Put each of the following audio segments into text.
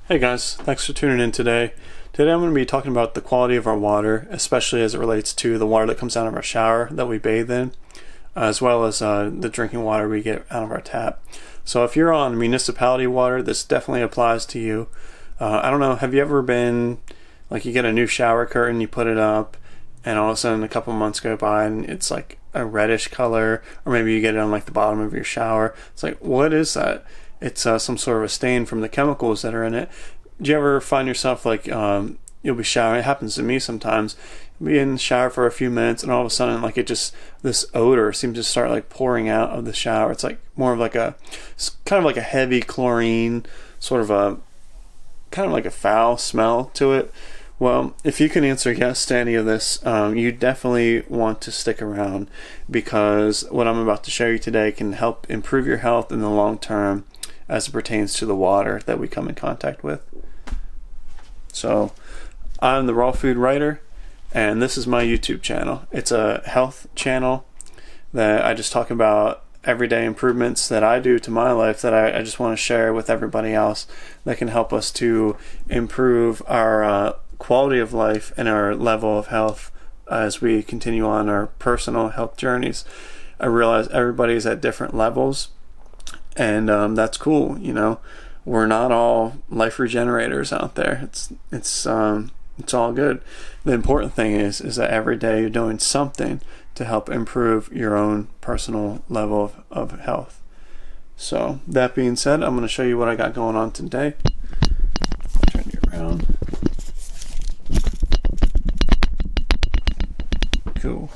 Hey guys, thanks for tuning in today. Today I'm going to be talking about the quality of our water, especially as it relates to the water that comes out of our shower that we bathe in, as well as the drinking water we get out of our tap. So if you're on municipality water, this definitely applies to you. I don't know, have you ever been, like you get a new shower curtain, you put it up, and all of a sudden a couple months go by and it's like a reddish color, or maybe you get it on like the bottom of your shower. It's like, what is that? It's some sort of a stain from the chemicals that are in it. Do you ever find yourself like you'll be showering? It happens to me sometimes. You'll be in the shower for a few minutes and all of a sudden like this odor seems to start like pouring out of the shower. It's like more of like it's kind of like a heavy chlorine, sort of a kind of like a foul smell to it. Well, if you can answer yes to any of this, you definitely want to stick around, because what I'm about to show you today can help improve your health in the long term as it pertains to the water that we come in contact with. So, I'm the Raw Food Writer, and this is my YouTube channel. It's a health channel that I just talk about everyday improvements that I do to my life that I just want to share with everybody else that can help us to improve our quality of life and our level of health as we continue on our personal health journeys. I realize everybody's at different levels, and that's cool. You know, we're not all life regenerators out there. It's all good. The important thing is that every day you're doing something to help improve your own personal level of health. So that being said, I'm going to show you what I got going on today. Turn you around. Cool.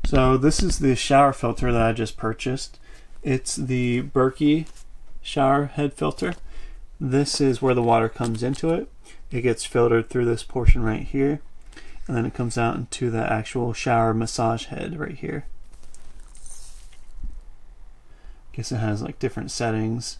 So this is the shower filter that I just purchased. It's the Berkey shower head filter. This is where the water comes into it. It gets filtered through this portion right here, and then it comes out into the actual shower massage head right here. Guess it has like different settings,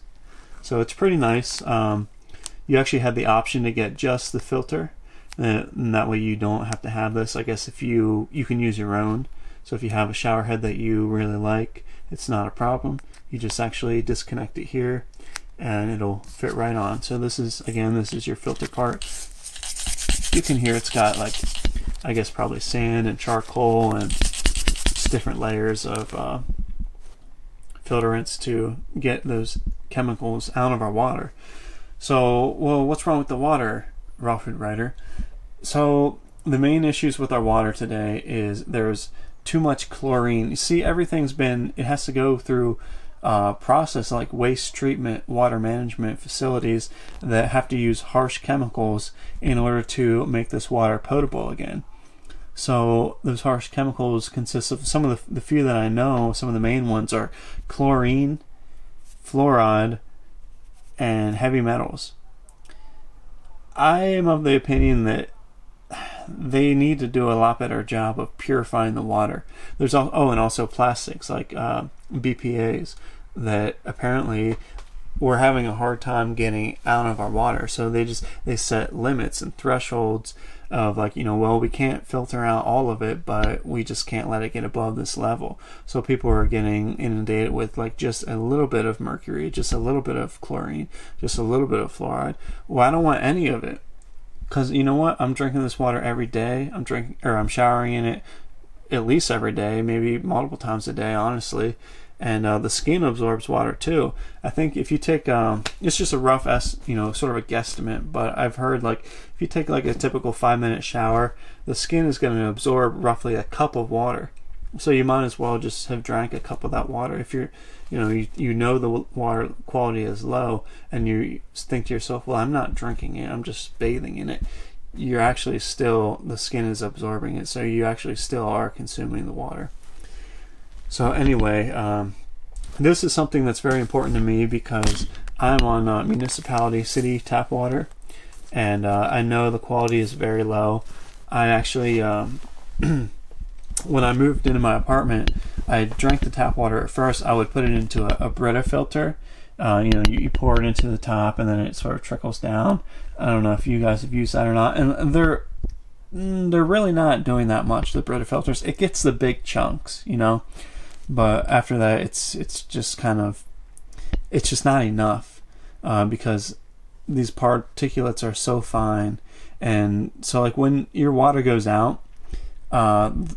so it's pretty nice. You actually have the option to get just the filter, and that way you don't have to have this. I guess if you can use your own. So if you have a shower head that you really like, it's not a problem. You just actually disconnect it here and it'll fit right on. So this is your filter part. You can hear it's got like, I guess probably sand and charcoal and just different layers of filtrants to get those chemicals out of our water. So, well, what's wrong with the water, Raw Food Writer? So the main issues with our water today is there's too much chlorine. You see, it has to go through process like waste treatment, water management facilities that have to use harsh chemicals in order to make this water potable again. So those harsh chemicals consist of some of the few that I know. Some of the main ones are chlorine, fluoride, and heavy metals. I am of the opinion that they need to do a lot better job of purifying the water. There's and also plastics like BPA's that apparently we're having a hard time getting out of our water. So they set limits and thresholds of like, well, we can't filter out all of it, but we just can't let it get above this level. So people are getting inundated with like just a little bit of mercury, just a little bit of chlorine, just a little bit of fluoride. Well, I don't want any of it. Because you know what? I'm drinking this water every day. I'm showering in it at least every day, maybe multiple times a day, honestly. And the skin absorbs water too. I think if you take, it's just a rough sort of a guesstimate, but I've heard like if you take like a typical 5-minute shower, the skin is going to absorb roughly a cup of water. So you might as well just have drank a cup of that water. If you're, you know the water quality is low, and you think to yourself, well, I'm not drinking it, I'm just bathing in it. You're actually still, the skin is absorbing it, so you actually still are consuming the water. So anyway, this is something that's very important to me because I'm on municipality city tap water, and I know the quality is very low. I actually when I moved into my apartment, I drank the tap water. At first, I would put it into a Brita filter. You pour it into the top, and then it sort of trickles down. I don't know if you guys have used that or not. And they're really not doing that much, the Brita filters. It gets the big chunks, but after that, it's just not enough because these particulates are so fine, and so like when your water goes out,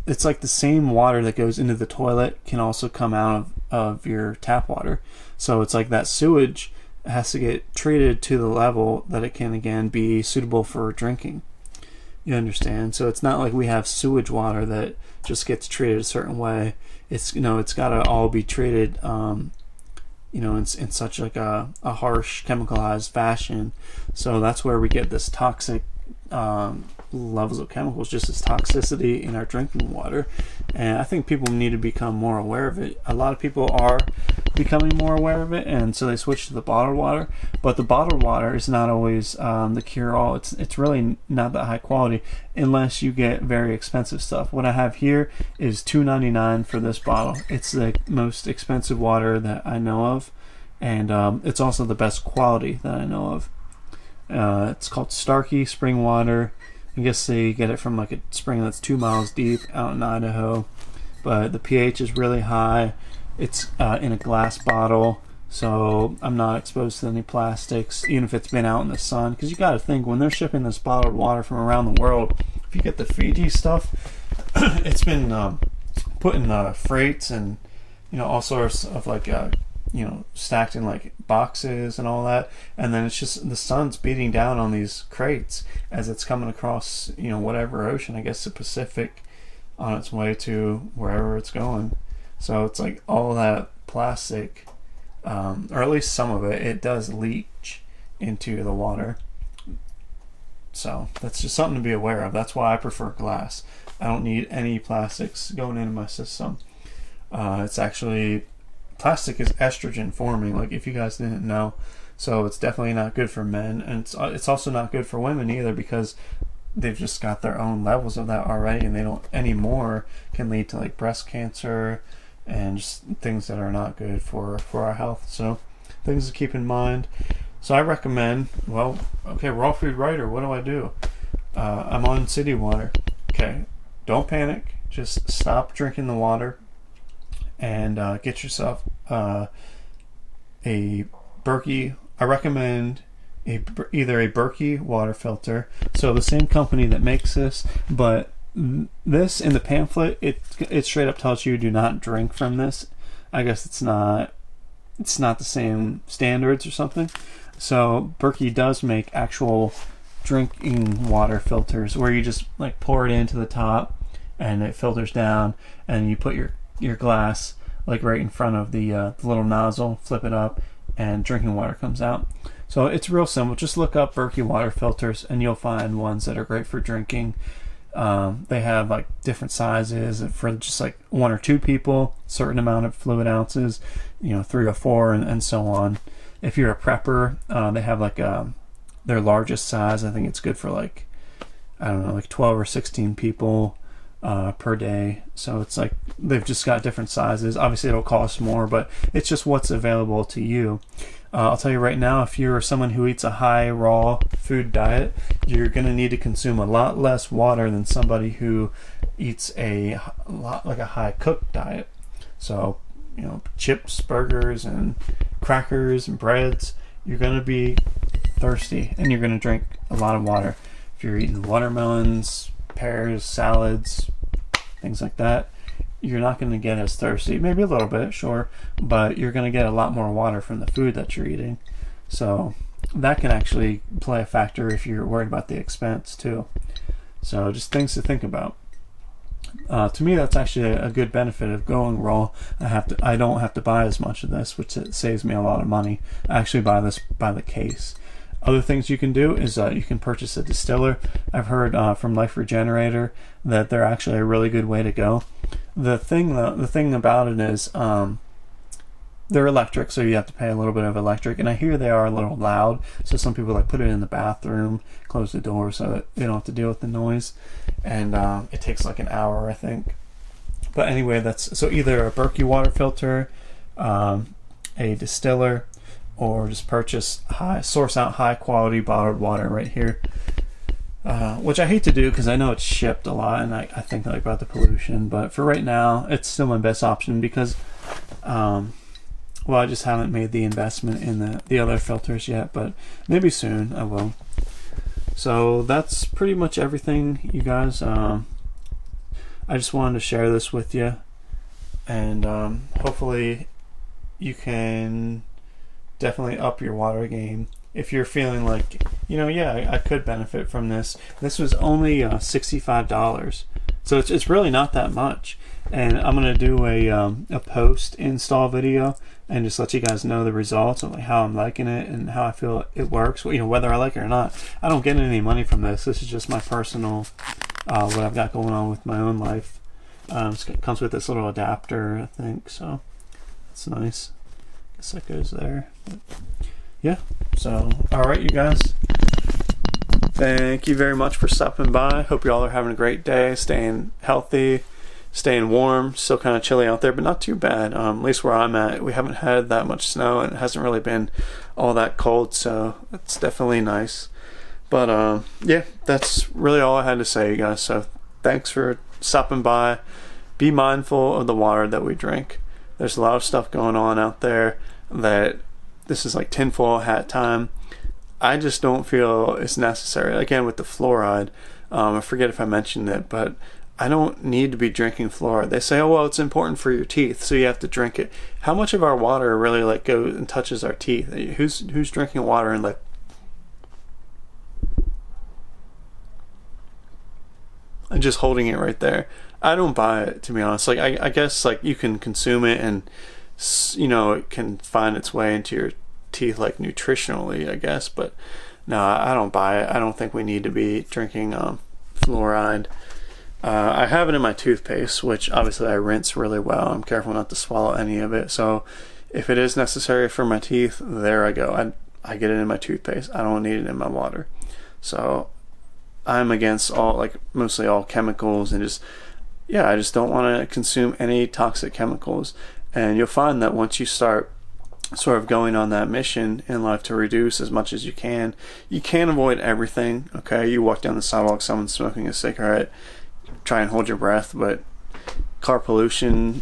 it's like the same water that goes into the toilet can also come out of your tap water. So it's like that sewage has to get treated to the level that it can again be suitable for drinking. You understand? So it's not like we have sewage water that just gets treated a certain way. It's it's got to all be treated in such like a harsh chemicalized fashion. So that's where we get this toxic levels of chemicals, just as toxicity in our drinking water. And I think people need to become more aware of it. A lot of people are becoming more aware of it, and so they switch to the bottled water. But the bottled water is not always the cure-all. It's really not that high quality unless you get very expensive stuff. What I have here is $2.99 for this bottle. It's the most expensive water that I know of, and it's also the best quality that I know of. It's called Starkey Spring Water. I guess they get it from like a spring that's 2 miles deep out in Idaho, but the pH is really high. It's in a glass bottle, so I'm not exposed to any plastics, even if it's been out in the sun. Because you got to think, when they're shipping this bottled water from around the world, if you get the Fiji stuff, it's been put in freights and all sorts of like stacked in like boxes and all that, and then it's just the sun's beating down on these crates as it's coming across whatever ocean, I guess the Pacific, on its way to wherever it's going. So it's like all that plastic, or at least some of it does leach into the water. So that's just something to be aware of. That's why I prefer glass. I don't need any plastics going into my system. It's actually, plastic is estrogen forming, like if you guys didn't know. So it's definitely not good for men, and it's also not good for women either, because they've just got their own levels of that already, and they don't anymore, can lead to like breast cancer and just things that are not good for our health. So things to keep in mind. So I recommend, raw food writer, what do I do? I'm on city water. Okay, don't panic, just stop drinking the water and get yourself a Berkey. I recommend either a Berkey water filter, so the same company that makes this, but this in the pamphlet, it straight up tells you do not drink from this. I guess it's not the same standards or something. So Berkey does make actual drinking water filters where you just like pour it into the top and it filters down, and you put your glass like right in front of the little nozzle, flip it up, and drinking water comes out. So it's real simple. Just look up Berkey water filters and you'll find ones that are great for drinking. They have like different sizes for just like 1 or 2 people, certain amount of fluid ounces, 3 or 4, and so on. If you're a prepper, they have like their largest size. I think it's good for like 12 or 16 people per day. So it's like they've just got different sizes. Obviously it'll cost more, but it's just what's available to you. I'll tell you right now, if you're someone who eats a high raw food diet, you're going to need to consume a lot less water than somebody who eats a lot like a high cooked diet. So chips, burgers, and crackers and breads, you're going to be thirsty and you're going to drink a lot of water. If you're eating watermelons, pears, salads, things like that, you're not going to get as thirsty. Maybe a little bit, sure, but you're going to get a lot more water from the food that you're eating. So that can actually play a factor if you're worried about the expense too. So just things to think about. To me, that's actually a good benefit of going raw. I don't have to buy as much of this, which it saves me a lot of money. I actually buy this by the case. Other things you can do is you can purchase a distiller. I've heard from Life Regenerator that they're actually a really good way to go. The thing about it is they're electric, so you have to pay a little bit of electric, and I hear they are a little loud, so some people like put it in the bathroom, close the door so that they don't have to deal with the noise, and it takes like an hour, I think. But anyway, that's so either a Berkey water filter, a distiller, or just source out high quality bottled water right here, which I hate to do because I know it's shipped a lot, and I think like about the pollution, but for right now it's still my best option because well, I just haven't made the investment in the other filters yet, but maybe soon I will. So that's pretty much everything, you guys. I just wanted to share this with you, and hopefully you can definitely up your water game if you're feeling like, yeah, I could benefit from this. This was only $65, so it's really not that much. And I'm gonna do a post install video and just let you guys know the results and like how I'm liking it and how I feel it works. Whether I like it or not. I don't get any money from this. This is just my personal what I've got going on with my own life. It comes with this little adapter, I think, so it's nice. Guess that goes there. But yeah. So alright, you guys. Thank you very much for stopping by. Hope you all are having a great day, staying healthy, staying warm. Still kind of chilly out there, but not too bad. At least where I'm at, we haven't had that much snow, and it hasn't really been all that cold, so it's definitely nice. But yeah, that's really all I had to say, you guys. So thanks for stopping by. Be mindful of the water that we drink. There's a lot of stuff going on out there that this is like tinfoil hat time. I just don't feel it's necessary. Again, with the fluoride, I forget if I mentioned it, but I don't need to be drinking fluoride. They say, oh, well, it's important for your teeth, so you have to drink it. How much of our water really like goes and touches our teeth? Who's drinking water and like, and just holding it right there? I don't buy it, to be honest. Like, I guess like you can consume it and it can find its way into your teeth like nutritionally, I guess, but no, I don't buy it. I don't think we need to be drinking fluoride. I have it in my toothpaste, which obviously I rinse really well. I'm careful not to swallow any of it, so if it is necessary for my teeth, there I go. I get it in my toothpaste. I don't need it in my water. So I'm against mostly all chemicals, and I just don't want to consume any toxic chemicals. And you'll find that once you start sort of going on that mission in life to reduce as much as you can't avoid everything. Okay, you walk down the sidewalk, someone's smoking a cigarette, try and hold your breath, but car pollution,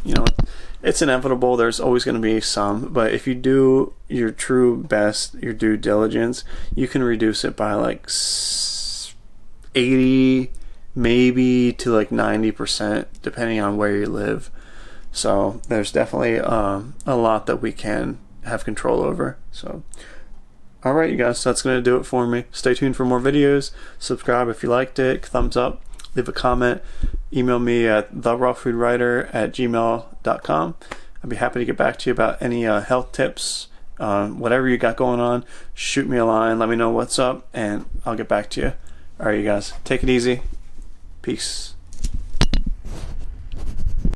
it's inevitable. There's always going to be some, but if you do your true best, your due diligence, you can reduce it by like 80 maybe to like 90%, depending on where you live. So there's definitely a lot that we can have control over. So alright, you guys, so that's going to do it for me. Stay tuned for more videos. Subscribe if you liked it. Thumbs up. Leave a comment. Email me at therawfoodwriter@gmail.com. I'd be happy to get back to you about any health tips, whatever you got going on. Shoot me a line. Let me know what's up, and I'll get back to you. Alright, you guys, take it easy. Peace.